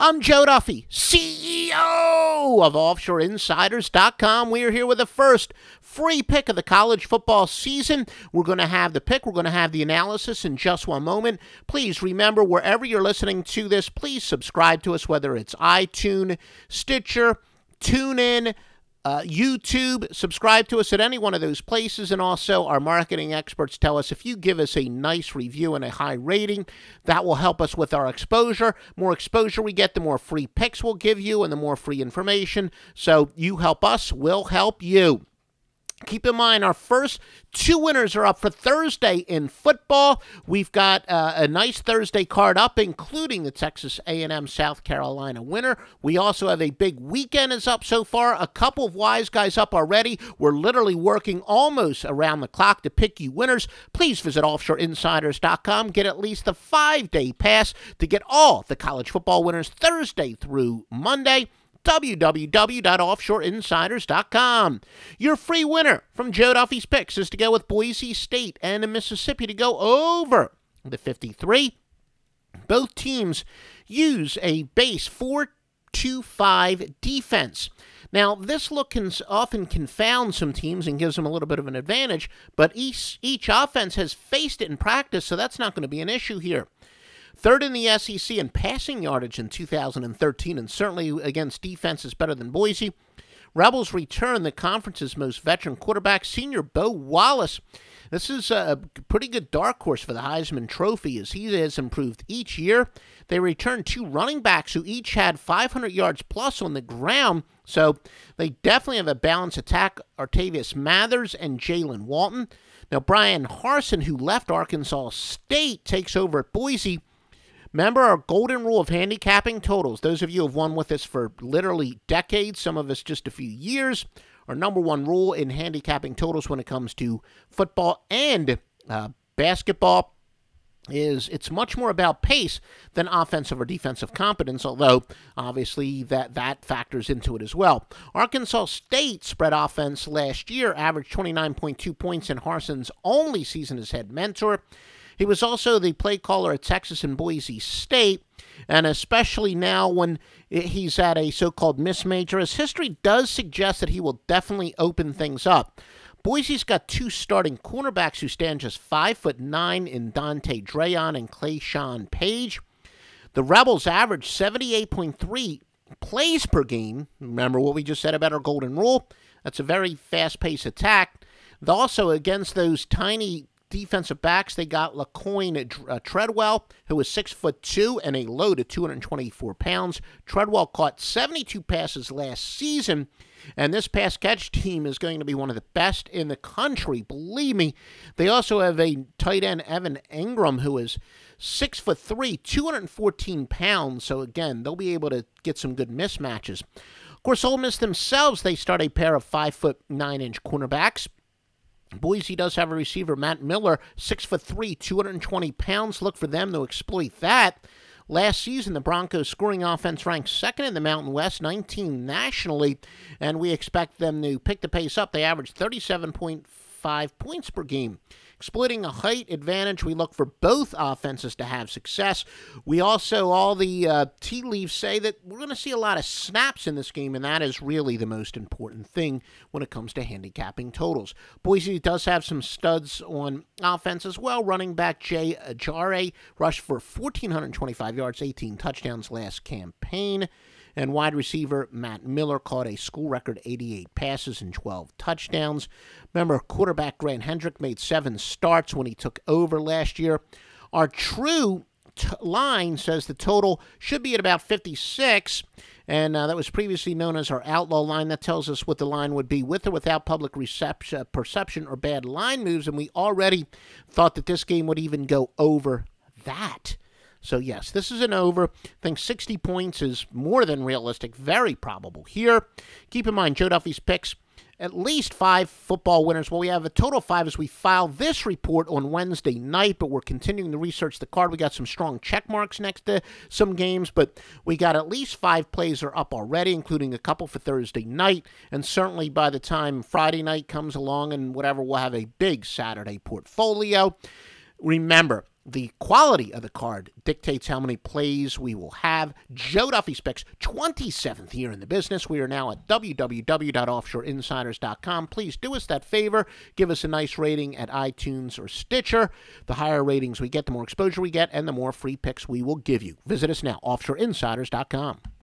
I'm Joe Duffy, CEO of OffshoreInsiders.com. We are here with the first free pick of the college football season. We're going to have the pick. We're going to have the analysis in just one moment. Please remember, wherever you're listening to this, please subscribe to us, whether it's iTunes, Stitcher, TuneIn, YouTube. Subscribe to us at any one of those places. And also, our marketing experts tell us if you give us a nice review and a high rating, that will help us with our exposure. More exposure we get, the more free picks we'll give you and the more free information. So you help us, we'll help you. Keep in mind, our first two winners are up for Thursday in football. We've got a nice Thursday card up, including the Texas A&M South Carolina winner. We also have a big weekend is up so far. A couple of wise guys up already. We're literally working almost around the clock to pick you winners. Please visit OffshoreInsiders.com. Get at least the 5-day pass to get all the college football winners Thursday through Monday. www.offshoreinsiders.com. Your free winner from Joe Duffy's Picks is to go with Boise State and Mississippi to go over the 53. Both teams use a base 4-2-5 defense. Now, this look can often confound some teams and gives them a little bit of an advantage, but each offense has faced it in practice, so that's not going to be an issue here. Third in the SEC in passing yardage in 2013, and certainly against defenses better than Boise. Rebels return the conference's most veteran quarterback, senior Bo Wallace. This is a pretty good dark horse for the Heisman Trophy as he has improved each year. They return two running backs who each had 500 yards plus on the ground, so they definitely have a balanced attack, Artavius Mathers and Jalen Walton. Now, Brian Harsin, who left Arkansas State, takes over at Boise. Remember our golden rule of handicapping totals. Those of you who have won with us for literally decades, some of us just a few years. Our number one rule in handicapping totals when it comes to football and basketball is it's much more about pace than offensive or defensive competence, although obviously that factors into it as well. Arkansas State spread offense last year averaged 29.2 points in Harsin's only season as head mentor. He was also the play caller at Texas and Boise State, and especially now when he's at a so-called mismajor, his history does suggest that he will definitely open things up. Boise's got two starting cornerbacks who stand just 5'9" in Dante Drayon and Clayshawn Page. The Rebels average 78.3 plays per game. Remember what we just said about our golden rule? That's a very fast-paced attack. Also, against those tiny defensive backs, they got LaCoin Treadwell, who was 6'2" and a load of 224 pounds. Treadwell caught 72 passes last season, and this pass catch team is going to be one of the best in the country. Believe me. They also have a tight end, Evan Ingram, who is 6'3", 214 pounds. So again, they'll be able to get some good mismatches. Of course, Ole Miss themselves, they start a pair of 5'9" cornerbacks. Boise does have a receiver, Matt Miller, 6'3", 220 pounds. Look for them to exploit that. Last season, the Broncos' scoring offense ranked second in the Mountain West, 19 nationally, and we expect them to pick the pace up. They averaged 37.5 points per game. Exploiting a height advantage, we look for both offenses to have success. We also, all the tea leaves say that we're going to see a lot of snaps in this game, and that is really the most important thing when it comes to handicapping totals. Boise does have some studs on offense as well. Running back Jay Ajare rushed for 1,425 yards, 18 touchdowns last campaign. And wide receiver Matt Miller caught a school record 88 passes and 12 touchdowns. Remember, quarterback Grant Hendrick made 7 starts when he took over last year. Our true line says the total should be at about 56, and that was previously known as our outlaw line. That tells us what the line would be with or without public perception or bad line moves, and we already thought that this game would even go over that. So, yes, this is an over. I think 60 points is more than realistic, very probable here. Keep in mind, Joe Duffy's Picks, at least 5 football winners. Well, we have a total of 5 as we file this report on Wednesday night, but we're continuing to research the card. We got some strong check marks next to some games, but we got at least 5 plays are up already, including a couple for Thursday night, and certainly by the time Friday night comes along and whatever, we'll have a big Saturday portfolio. Remember, The quality of the card dictates how many plays we will have. Joe Duffy's Picks, 27th year in the business. We are now at www.offshoreinsiders.com. Please do us that favor. Give us a nice rating at iTunes or Stitcher. The higher ratings we get, the more exposure we get, and the more free picks we will give you. Visit us now, offshoreinsiders.com.